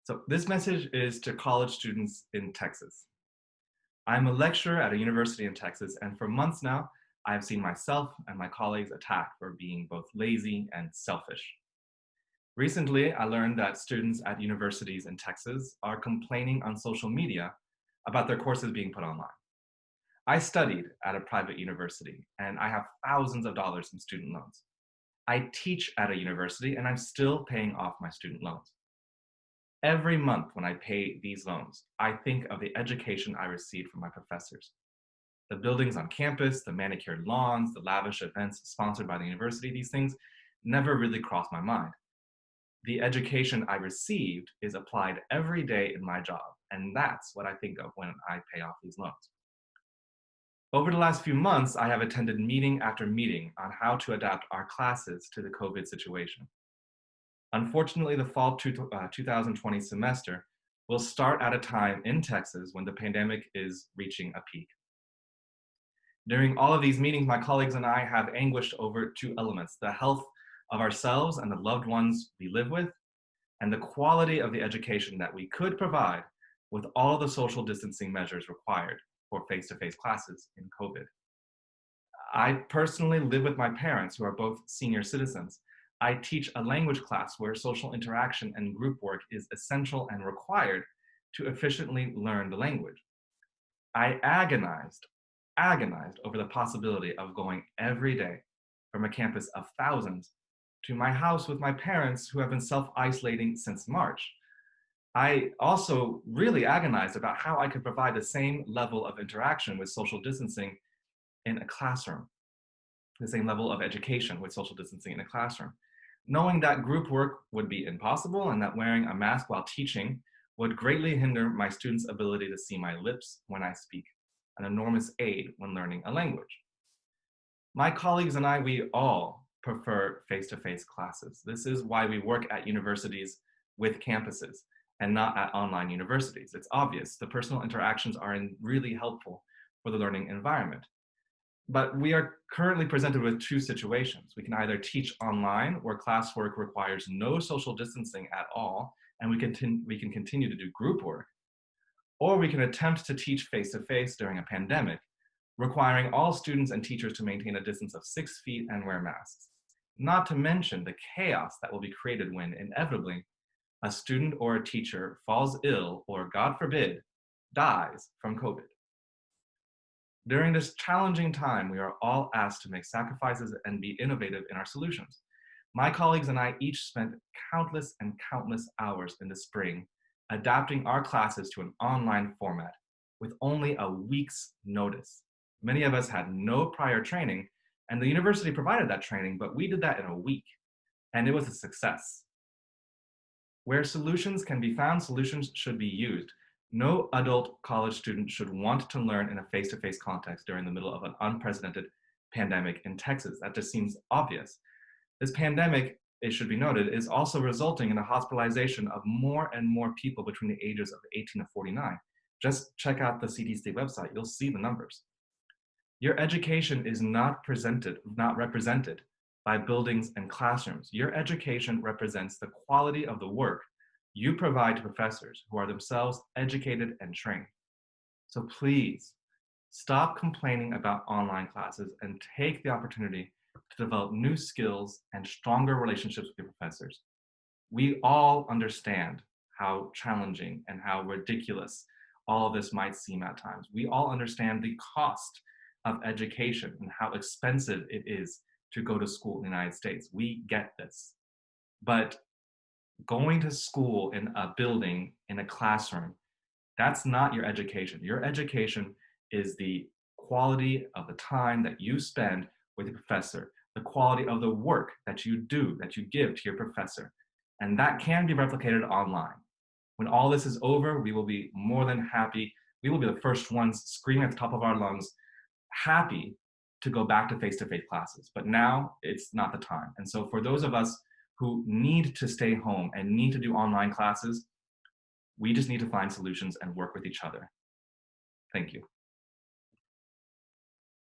So this message is to college students in Texas. I'm a lecturer at a university in Texas, and for months now, I have seen myself and my colleagues attacked for being both lazy and selfish. Recently, I learned that students at universities in Texas are complaining on social media about their courses being put online. I studied at a private university, and I have thousands of dollars in student loans. I teach at a university, and I'm still paying off my student loans. Every month when I pay these loans, I think of the education I received from my professors. The buildings on campus, the manicured lawns, the lavish events sponsored by the university, these things never really crossed my mind. The education I received is applied every day in my job, and that's what I think of when I pay off these loans. Over the last few months, I have attended meeting after meeting on how to adapt our classes to the COVID situation. Unfortunately, the fall 2020 semester will start at a time in Texas when the pandemic is reaching a peak. During all of these meetings, my colleagues and I have anguished over two elements: the health of ourselves and the loved ones we live with, and the quality of the education that we could provide with all the social distancing measures required for face-to-face classes in COVID. I personally live with my parents, who are both senior citizens. I teach a language class where social interaction and group work is essential and required to efficiently learn the language. I agonized over the possibility of going every day from a campus of thousands to my house with my parents who have been self-isolating since March. I also really agonized about how I could provide the same level of interaction with social distancing in a classroom, the same level of education with social distancing in a classroom. Knowing that group work would be impossible and that wearing a mask while teaching would greatly hinder my students' ability to see my lips when I speak, an enormous aid when learning a language. My colleagues and I, we all prefer face-to-face classes. This is why we work at universities with campuses and not at online universities. It's obvious. The personal interactions are really helpful for the learning environment. But we are currently presented with two situations. We can either teach online, where classwork requires no social distancing at all, and we can continue to do group work, or we can attempt to teach face-to-face during a pandemic, requiring all students and teachers to maintain a distance of 6 feet and wear masks. Not to mention the chaos that will be created when, inevitably, a student or a teacher falls ill or, God forbid, dies from COVID. During this challenging time, we are all asked to make sacrifices and be innovative in our solutions. My colleagues and I each spent countless and countless hours in the spring adapting our classes to an online format with only a week's notice. Many of us had no prior training, and the university provided that training, but we did that in a week, and it was a success. Where solutions can be found, solutions should be used. No adult college student should want to learn in a face-to-face context during the middle of an unprecedented pandemic in Texas. That just seems obvious. This pandemic, it should be noted, is also resulting in the hospitalization of more and more people between the ages of 18 to 49. Just check out the CDC website, you'll see the numbers. Your education is not represented by buildings and classrooms. Your education represents the quality of the work you provide to professors who are themselves educated and trained. So please, stop complaining about online classes and take the opportunity to develop new skills and stronger relationships with your professors. We all understand how challenging and how ridiculous all of this might seem at times. We all understand the cost of education and how expensive it is to go to school in the United States. We get this. But going to school in a building, in a classroom, that's not your education. Your education is the quality of the time that you spend with your professor, the quality of the work that you do, that you give to your professor. And that can be replicated online. When all this is over, we will be more than happy. We will be the first ones screaming at the top of our lungs, happy to go back to face-to-face classes. But now it's not the time. And so for those of us who need to stay home and need to do online classes, we just need to find solutions and work with each other. Thank you.